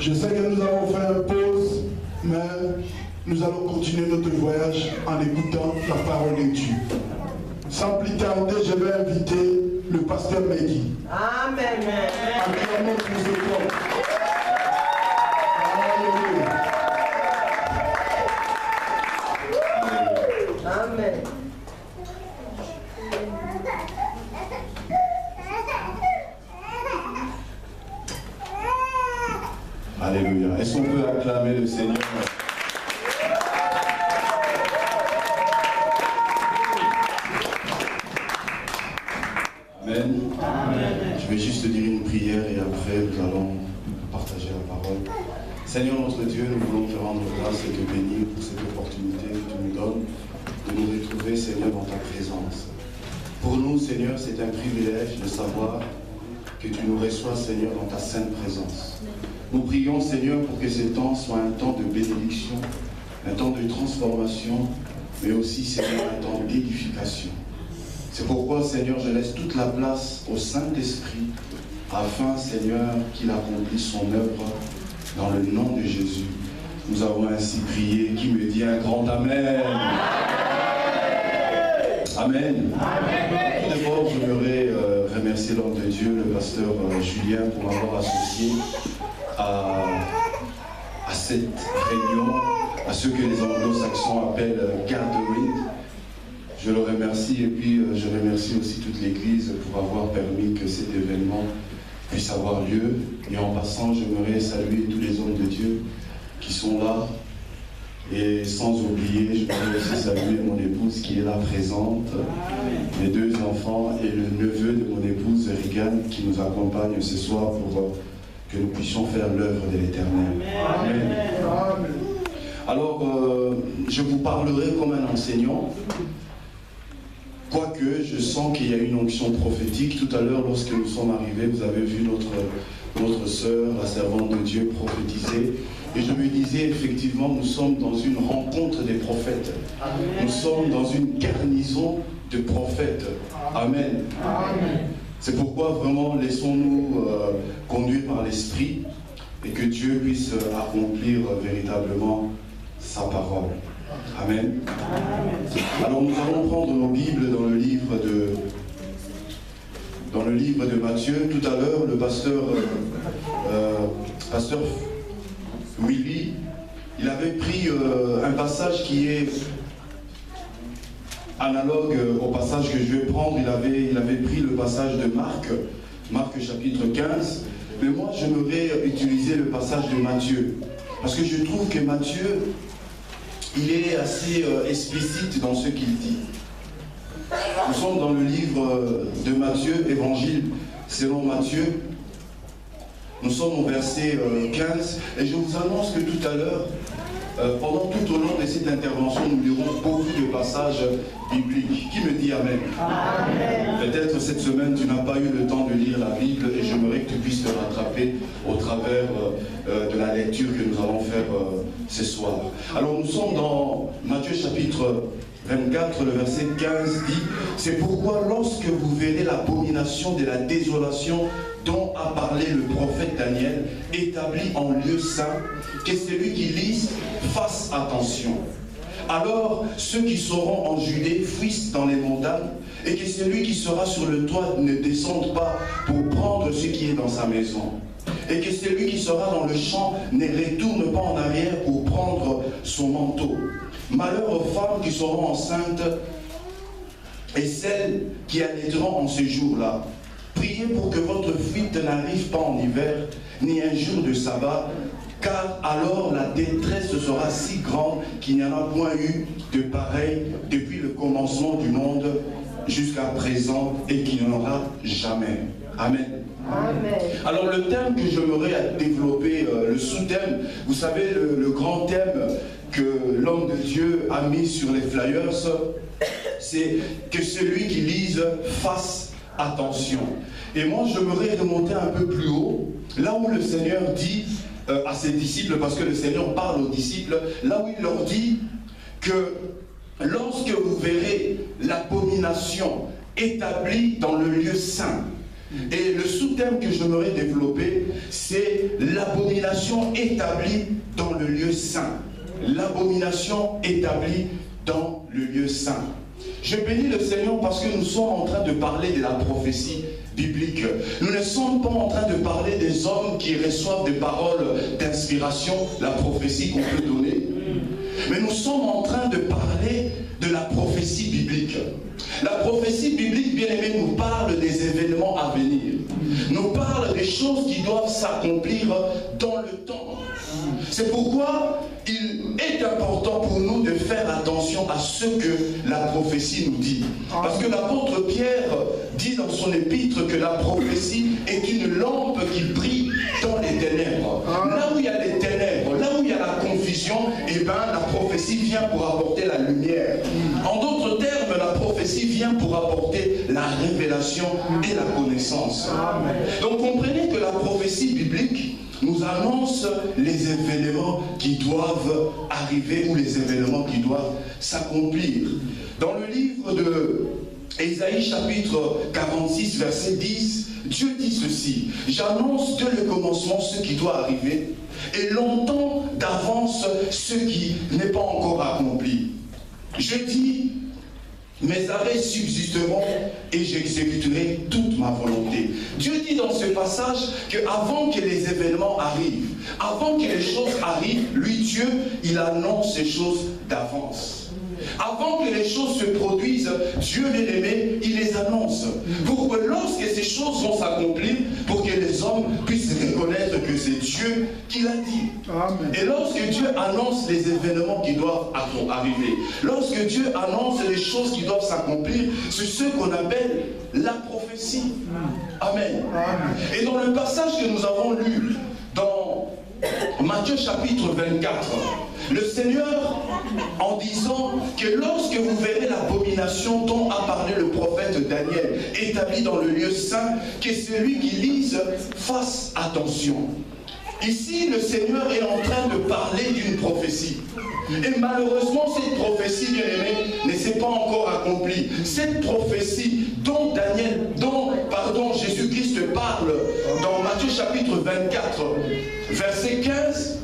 Je sais que nous avons fait une pause, mais nous allons continuer notre voyage en écoutant la parole de Dieu. Sans plus tarder, je vais inviter le pasteur Mehdi. Amen. Acclamons pour ce temps. Amen. Alléluia. Est-ce qu'on peut acclamer le Seigneur? Amen. Je vais juste dire une prière et après nous allons partager la parole. Seigneur notre Dieu, nous voulons te rendre grâce et te bénir pour cette opportunité que tu nous donnes de nous retrouver, Seigneur, dans ta présence. Pour nous, Seigneur, c'est un privilège de savoir que tu nous reçois, Seigneur, dans ta sainte présence. Nous prions, Seigneur, pour que ce temps soit un temps de bénédiction, un temps de transformation, mais aussi, Seigneur, un temps d'édification. C'est pourquoi, Seigneur, je laisse toute la place au Saint-Esprit, afin, Seigneur, qu'il accomplisse son œuvre dans le nom de Jésus. Nous avons ainsi prié. Qui me dit un grand Amen? Amen. Tout d'abord, j'aimerais remercier l'homme de Dieu, le pasteur Julien, pour m'avoir associé à cette réunion, à ce que les anglo-saxons appellent gathering. Je le remercie et puis je remercie aussi toute l'Église pour avoir permis que cet événement puisse avoir lieu. Et en passant, j'aimerais saluer tous les hommes de Dieu qui sont là. Et sans oublier, je voudrais aussi saluer mon épouse qui est là présente, mes deux enfants et le neveu de mon épouse, Regan, qui nous accompagne ce soir pour que nous puissions faire l'œuvre de l'Éternel. Amen. Alors, je vous parlerai comme un enseignant, quoique je sens qu'il y a une onction prophétique. Tout à l'heure, lorsque nous sommes arrivés, vous avez vu notre sœur, la servante de Dieu, prophétiser. Et je me disais, effectivement, nous sommes dans une rencontre des prophètes. Amen. Nous sommes dans une garnison de prophètes. Amen. Amen. C'est pourquoi vraiment laissons-nous conduire par l'Esprit et que Dieu puisse accomplir véritablement sa parole. Amen. Amen. Alors nous allons prendre nos Bibles dans le livre de Matthieu. Tout à l'heure, le pasteur Willy, il avait pris un passage qui est analogue au passage que je vais prendre. Il avait pris le passage de Marc chapitre 15, mais moi j'aimerais utiliser le passage de Matthieu, parce que je trouve que Matthieu, il est assez explicite dans ce qu'il dit. Nous sommes dans le livre de Matthieu, évangile selon Matthieu. Nous sommes au verset 15, et je vous annonce que tout à l'heure, pendant tout au long de cette intervention, nous lirons beaucoup de passages bibliques. Qui me dit Amen? Amen. Peut-être cette semaine, tu n'as pas eu le temps de lire la Bible, et j'aimerais que tu puisses te rattraper au travers de la lecture que nous allons faire ce soir. Alors nous sommes dans Matthieu chapitre 24, le verset 15 dit: c'est pourquoi lorsque vous verrez l'abomination de la désolation dont a parlé le prophète Daniel, établi en lieu saint, que celui qui lise fasse attention. Alors ceux qui seront en Judée fuissent dans les montagnes, et que celui qui sera sur le toit ne descende pas pour prendre ce qui est dans sa maison. Et que celui qui sera dans le champ ne retourne pas en arrière pour prendre son manteau. Malheur aux femmes qui seront enceintes et celles qui allaiteront en ce jour-là. Priez pour que votre fuite n'arrive pas en hiver, ni un jour de sabbat, car alors la détresse sera si grande qu'il n'y en a point eu de pareil depuis le commencement du monde jusqu'à présent et qu'il n'y en aura jamais. Amen. Amen. Alors le thème que j'aimerais développer, le sous-thème, vous savez, le grand thème que l'homme de Dieu a mis sur les flyers, c'est que celui qui lise fasse attention. Et moi j'aimerais remonter un peu plus haut, là où le Seigneur dit à ses disciples, parce que le Seigneur parle aux disciples, là où il leur dit que lorsque vous verrez l'abomination établie dans le lieu saint. Et le sous-thème que j'aimerais développer, c'est l'abomination établie dans le lieu saint. L'abomination établie dans le lieu saint. Je bénis le Seigneur parce que nous sommes en train de parler de la prophétie biblique. Nous ne sommes pas en train de parler des hommes qui reçoivent des paroles d'inspiration, la prophétie qu'on peut donner. Mais nous sommes en train de parler de la prophétie biblique. La prophétie biblique, bien aimé, nous parle des événements à venir. Nous parle des choses qui doivent s'accomplir dans le temps. C'est pourquoi il est important pour nous de faire attention à ce que la prophétie nous dit. Parce que l'apôtre Pierre dit dans son épître que la prophétie est une lampe qui brille dans les ténèbres. Là où il y a les ténèbres, là où il y a la confusion, eh bien la prophétie vient pour apporter la lumière. En d'autres termes, la prophétie vient pour apporter la révélation et la connaissance. Donc comprenez que la prophétie biblique nous annonce les événements qui doivent arriver ou les événements qui doivent s'accomplir. Dans le livre de Ésaïe chapitre 46 verset 10, Dieu dit ceci: j'annonce dès le commencement ce qui doit arriver et longtemps d'avance ce qui n'est pas encore accompli. Je dis: mes arrêts subsisteront et j'exécuterai toute ma volonté. Dieu dit dans ce passage qu'avant que les événements arrivent, avant que les choses arrivent, lui Dieu, il annonce ces choses d'avance. Avant que les choses se produisent, Dieu bien-aimé, il les annonce. Pour que lorsque ces choses vont s'accomplir, pour que les hommes puissent reconnaître que c'est Dieu qui l'a dit. Amen. Et lorsque Dieu annonce les événements qui doivent arriver, lorsque Dieu annonce les choses qui doivent s'accomplir, c'est ce qu'on appelle la prophétie. Amen. Amen. Et dans le passage que nous avons lu, dans Matthieu chapitre 24, le Seigneur, en disant que lorsque vous verrez l'abomination dont a parlé le prophète Daniel, établie dans le lieu saint, que celui qui lise fasse attention. Ici, le Seigneur est en train de parler d'une prophétie. Et malheureusement, cette prophétie, bien aimée, ne s'est pas encore accomplie. Cette prophétie dont Jésus-Christ parle dans Matthieu chapitre 24, verset 15,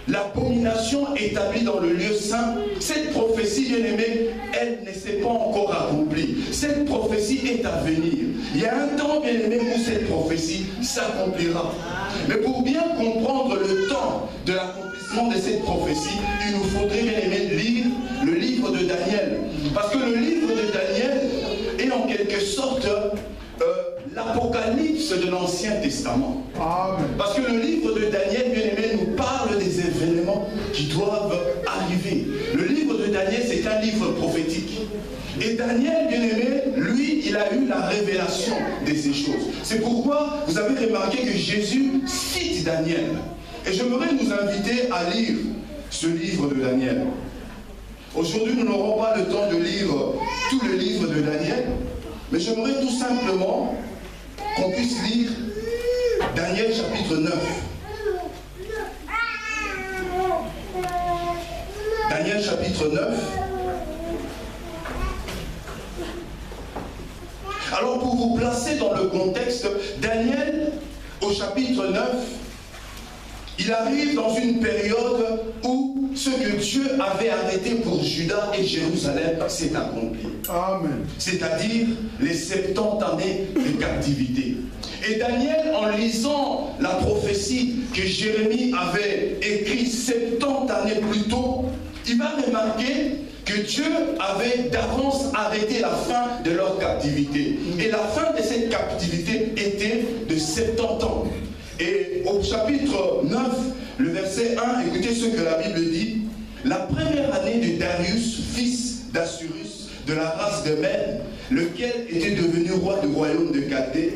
l'abomination établie dans le lieu saint, cette prophétie, bien aimée, elle ne s'est pas encore accomplie. Cette prophétie est à venir. Il y a un temps, bien aimé, où cette prophétie s'accomplira. Mais pour bien comprendre le temps de l'accomplissement de cette prophétie, il nous faudrait, bien aimé, lire le livre de Daniel. Parce que le livre de Daniel est en quelque sorte l'apocalypse de l'Ancien Testament. Amen. Parce que le livre de Daniel, bien aimé, nous parle des événements qui doivent arriver. Le livre de Daniel, c'est un livre prophétique. Et Daniel, bien aimé, lui, il a eu la révélation de ces choses. C'est pourquoi vous avez remarqué que Jésus cite Daniel. Et j'aimerais nous inviter à lire ce livre de Daniel. Aujourd'hui, nous n'aurons pas le temps de lire tout le livre de Daniel, mais j'aimerais tout simplement qu'on puisse lire Daniel chapitre 9. Daniel chapitre 9. Alors pour vous placer dans le contexte, Daniel au chapitre 9, il arrive dans une période où ce que Dieu avait arrêté pour Juda et Jérusalem s'est accompli. Amen. C'est-à-dire les 70 années de captivité. Et Daniel, en lisant la prophétie que Jérémie avait écrite 70 années plus tôt, il va remarquer que Dieu avait d'avance arrêté la fin de leur captivité. Et la fin de cette captivité était de 70 ans. Et au chapitre 9, le verset 1, écoutez ce que la Bible dit. La première année de Darius, fils d'Assurus, de la race de Mède, lequel était devenu roi du royaume de Chaldée,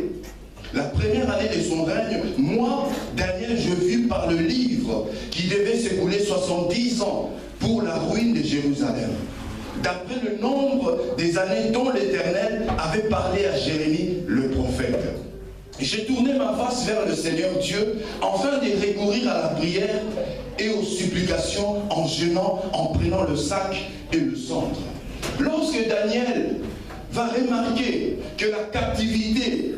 la première année de son règne, moi, Daniel, je vis par le livre qui devait s'écouler 70 ans pour la ruine de Jérusalem, d'après le nombre des années dont l'Éternel avait parlé à Jérémie le prophète. J'ai tourné ma face vers le Seigneur Dieu, afin de recourir à la prière et aux supplications en jeûnant, en prenant le sac et le cendre. Lorsque Daniel va remarquer que la captivité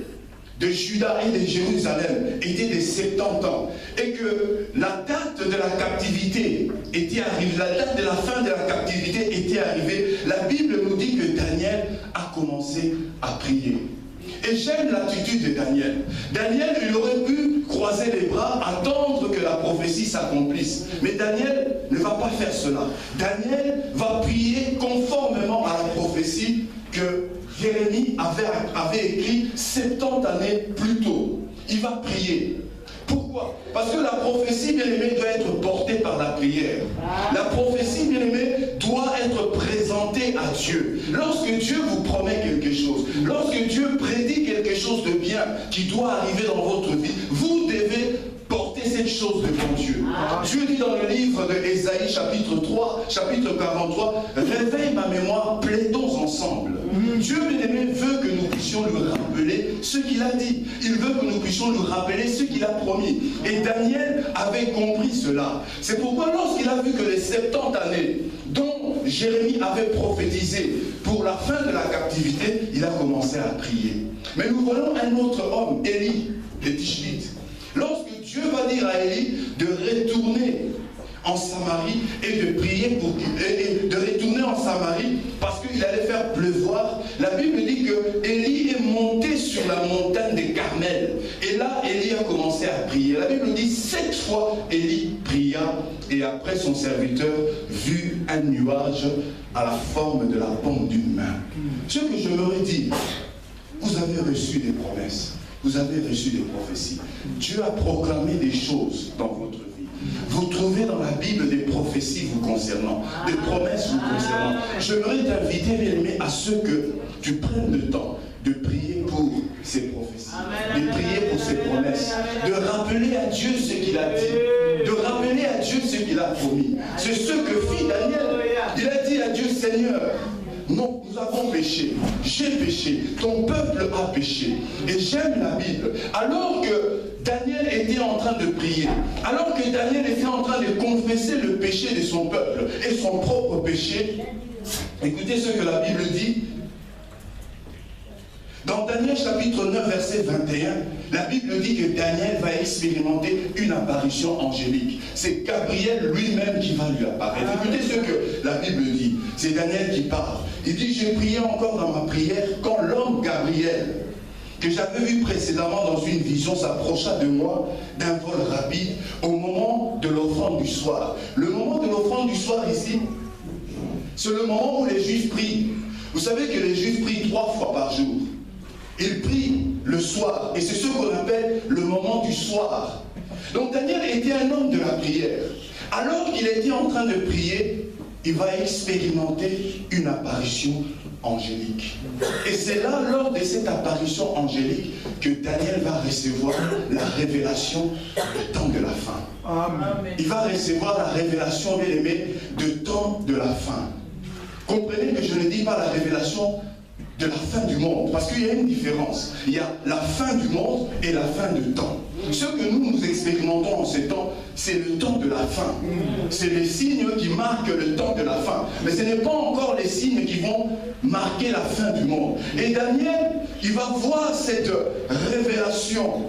de Juda et de Jérusalem était de 70 ans, et que la date de la captivité était arrivée, la date de la fin de la captivité était arrivée, la Bible nous dit que Daniel a commencé à prier. Et j'aime l'attitude de Daniel. Daniel, il aurait pu croiser les bras, attendre que la prophétie s'accomplisse. Mais Daniel ne va pas faire cela. Daniel va prier conformément à la prophétie que Jérémie avait écrit 70 années plus tôt. Il va prier. Pourquoi? Parce que la prophétie, bien aimé, doit être portée par la prière. La prophétie, bien aimé, doit être présentée à Dieu. Lorsque Dieu vous promet quelque chose, lorsque Dieu prédit quelque chose de bien qui doit arriver dans votre vie, vous devez porter cette chose devant Dieu. Dieu dit dans le livre de Ésaïe, chapitre 3, chapitre 43, réveille ma mémoire, plaidons ensemble. Dieu, bien-aimé, veut que nous puissions lui rappeler ce qu'il a dit. Il veut que nous puissions lui rappeler ce qu'il a promis. Et Daniel avait compris cela. C'est pourquoi lorsqu'il a vu que les 70 années dont Jérémie avait prophétisé pour la fin de la captivité, il a commencé à prier. Mais nous voyons un autre homme, Élie, de Tishbite. Lorsque Dieu va dire à Élie de retourner en Samarie et de prier pour qu'il, de retourner en Samarie parce qu'il allait faire pleuvoir, la Bible dit que Élie est monté sur la montagne de Carmel. Et là, Élie a commencé à prier. La Bible dit 7 fois Élie pria et après son serviteur vit un nuage à la forme de la paume d'une main. Ce que je leur ai dit, vous avez reçu des promesses. Vous avez reçu des prophéties. Dieu a proclamé des choses dans votre vie. Vous trouvez dans la Bible des prophéties vous concernant, des promesses vous concernant. J'aimerais t'inviter, bien-aimé, à ce que tu prennes le temps de prier pour ces prophéties, de prier pour ces promesses, de rappeler à Dieu ce qu'il a dit, de rappeler à Dieu ce qu'il a promis. C'est ce que fit Daniel. Il a dit à Dieu, Seigneur, non, nous avons péché, j'ai péché, ton peuple a péché. Et j'aime la Bible. Alors que Daniel était en train de prier, alors que Daniel était en train de confesser le péché de son peuple et son propre péché, écoutez ce que la Bible dit. Dans Daniel chapitre 9 verset 21, la Bible dit que Daniel va expérimenter une apparition angélique. C'est Gabriel lui-même qui va lui apparaître. Écoutez ce que la Bible dit. C'est Daniel qui parle. Il dit, j'ai prié encore dans ma prière quand l'homme Gabriel, que j'avais vu précédemment dans une vision, s'approcha de moi d'un vol rapide au moment de l'offrande du soir. Le moment de l'offrande du soir ici, c'est le moment où les Juifs prient. Vous savez que les Juifs prient 3 fois par jour. Ils prient le soir, et c'est ce qu'on appelle le moment du soir. Donc Daniel était un homme de la prière. Alors qu'il était en train de prier, il va expérimenter une apparition angélique. Et c'est là, lors de cette apparition angélique, que Daniel va recevoir la révélation du temps de la fin. Amen. Il va recevoir la révélation, bien aimé, du temps de la fin. Comprenez que je ne dis pas la révélation de la fin du monde, parce qu'il y a une différence. Il y a la fin du monde et la fin du temps. Ce que nous expérimentons en ces temps, c'est le temps de la fin. C'est les signes qui marquent le temps de la fin. Mais ce n'est pas encore les signes qui vont marquer la fin du monde. Et Daniel, il va voir cette révélation.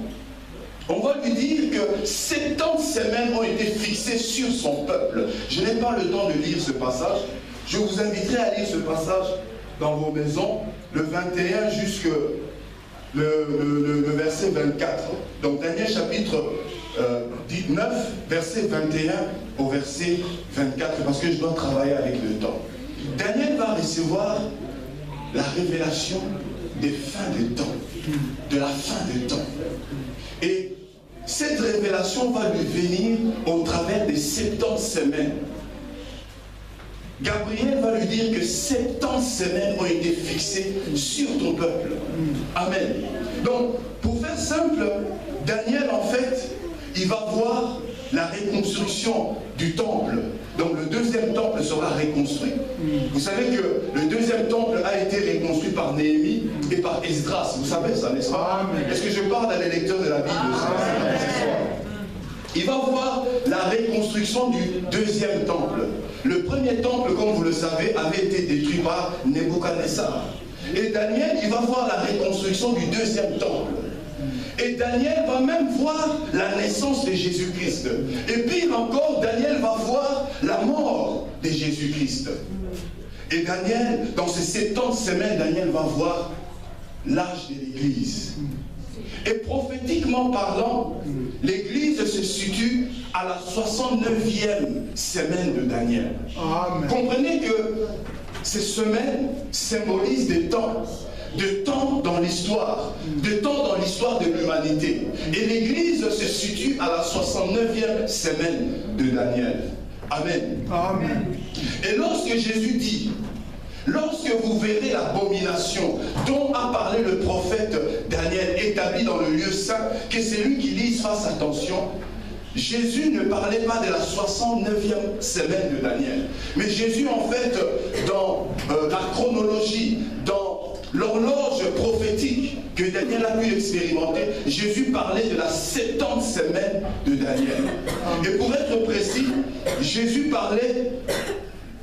On va lui dire que 70 semaines ont été fixées sur son peuple. Je n'ai pas le temps de lire ce passage. Je vous inviterai à lire ce passage dans vos maisons, le 21 jusqu'au le verset 24. Donc Daniel chapitre 9, verset 21 au verset 24, parce que je dois travailler avec le temps. Daniel va recevoir la révélation des fins des temps, de la fin des temps. Et cette révélation va lui venir au travers des 70 semaines. Gabriel va lui dire que 70 semaines ont été fixées sur ton peuple. Amen. Donc, pour faire simple, Daniel, en fait, il va voir la reconstruction du temple. Donc, le deuxième temple sera reconstruit. Vous savez que le deuxième temple a été reconstruit par Néhémie et par Esdras. Vous savez ça, n'est-ce pas? Est-ce que je parle à les lecteurs de la Bible ce soir? Il va voir la reconstruction du deuxième temple. Le premier temple, comme vous le savez, avait été détruit par Nebuchadnezzar. Et Daniel, il va voir la reconstruction du deuxième temple. Et Daniel va même voir la naissance de Jésus-Christ. Et pire encore, Daniel va voir la mort de Jésus-Christ. Et Daniel, dans ces 70 semaines, Daniel va voir l'âge de l'Église. Et prophétiquement parlant, l'Église se situe à la 69e semaine de Daniel. Amen. Comprenez que ces semaines symbolisent des temps. De temps dans l'histoire, de temps dans l'histoire de l'humanité. Et l'Église se situe à la 69e semaine de Daniel. Amen. Amen. Et lorsque Jésus dit, lorsque vous verrez l'abomination dont a parlé le prophète Daniel établi dans le lieu saint, que c'est lui qui lise, fasse attention. Jésus ne parlait pas de la 69e semaine de Daniel. Mais Jésus, en fait, dans la chronologie, dans l'horloge prophétique que Daniel a pu expérimenter, Jésus parlait de la 70e semaine de Daniel. Et pour être précis, Jésus parlait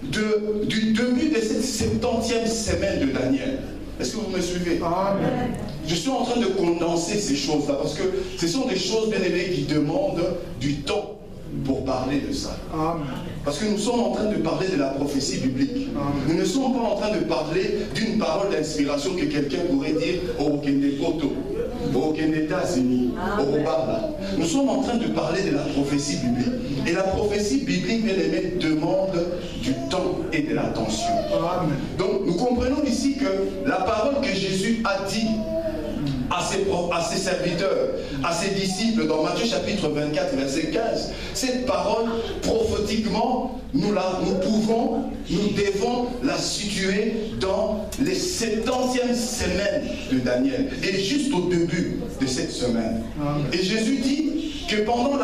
du début de cette 70e semaine de Daniel. Est-ce que vous me suivez? Amen. Je suis en train de condenser ces choses-là parce que ce sont des choses, bien aimées, qui demandent du temps pour parler de ça. Amen. Parce que nous sommes en train de parler de la prophétie biblique. Amen. Nous ne sommes pas en train de parler d'une parole d'inspiration que quelqu'un pourrait dire au Kendekoto, au États-Unis, au Robala. Nous sommes en train de parler de la prophétie biblique. Et la prophétie biblique, bien aimée, demande du temps et de l'attention. Amen. Donc nous comprenons ici que la parole que Jésus a dit à ses serviteurs, à ses disciples dans Matthieu chapitre 24 verset 15, cette parole prophétiquement nous devons la situer dans les 70e semaines de Daniel et juste au début de cette semaine. Amen. Et Jésus dit que pendant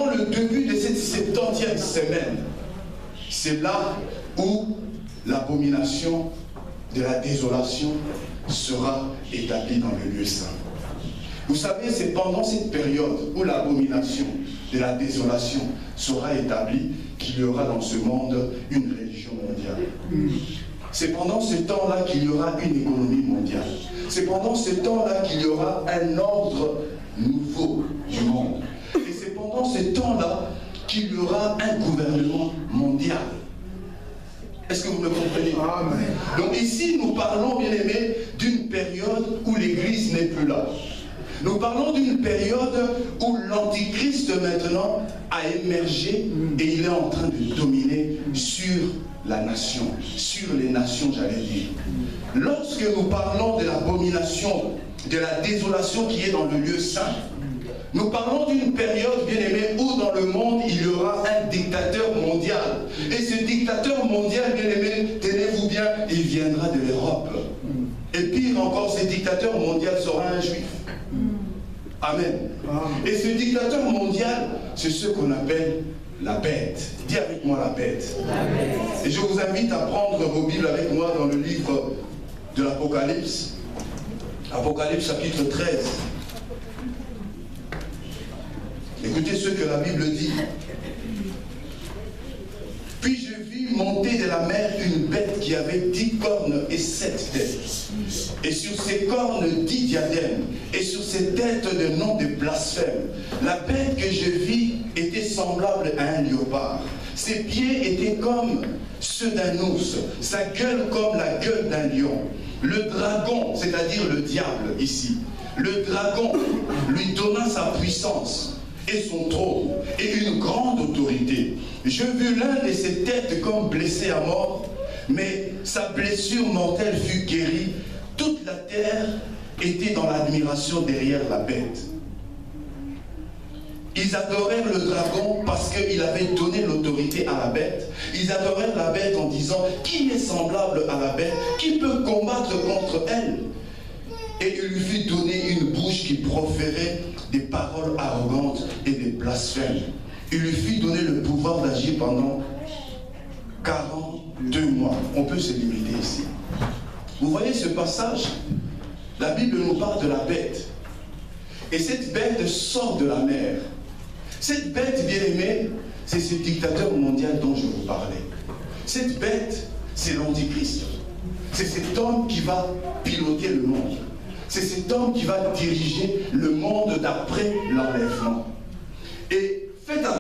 le début de cette 70e semaine, c'est là où l'abomination de la désolation sera établie dans le lieu saint. Vous savez, c'est pendant cette période où l'abomination de la désolation sera établie qu'il y aura dans ce monde une religion mondiale. C'est pendant ce temps-là qu'il y aura une économie mondiale. C'est pendant ce temps-là qu'il y aura un ordre nouveau du monde. Et c'est pendant ce temps-là qu'il y aura un gouvernement mondial. Est-ce que vous me comprenez? Amen. Donc ici, nous parlons, bien aimés, d'une période où l'Église n'est plus là. Nous parlons d'une période où l'Antichrist maintenant a émergé et il est en train de dominer sur la nation, sur les nations, j'allais dire. Lorsque nous parlons de l'abomination, de la désolation qui est dans le lieu saint, nous parlons d'une période, bien aimée, où dans le monde, il y aura un dictateur mondial. Et ce dictateur mondial, bien aimé, tenez-vous bien, il viendra de l'Europe. Et pire encore, ce dictateur mondial sera un juif. Amen. Et ce dictateur mondial, c'est ce qu'on appelle la bête. Dis avec moi la bête. Et je vous invite à prendre vos Bibles avec moi dans le livre de l'Apocalypse. Apocalypse chapitre 13. Écoutez ce que la Bible dit. Puis je vis monter de la mer une bête qui avait 10 cornes et 7 têtes. Et sur ses cornes 10 diadèmes. Et sur ses têtes de noms de blasphème. La bête que je vis était semblable à un léopard. Ses pieds étaient comme ceux d'un ours. Sa gueule comme la gueule d'un lion. Le dragon, c'est-à-dire le diable ici. Le dragon lui donna sa puissance et son trône, et une grande autorité. Je vis l'un de ses têtes comme blessé à mort, mais sa blessure mortelle fut guérie. Toute la terre était dans l'admiration derrière la bête. Ils adorèrent le dragon parce qu'il avait donné l'autorité à la bête. Ils adorèrent la bête en disant, qui est semblable à la bête? Qui peut combattre contre elle? Et il lui fut donné une bouche qui proférait des paroles arrogantes et des blasphèmes. Il lui fut donné le pouvoir d'agir pendant 42 mois. On peut se limiter ici. Vous voyez ce passage? La Bible nous parle de la bête. Et cette bête sort de la mer. Cette bête, bien aimée, c'est ce dictateur mondial dont je vous parlais. Cette bête, c'est l'Antichrist. C'est cet homme qui va piloter le monde. c'est cet homme qui va diriger le monde d'après l'enlèvement. Et faites attention.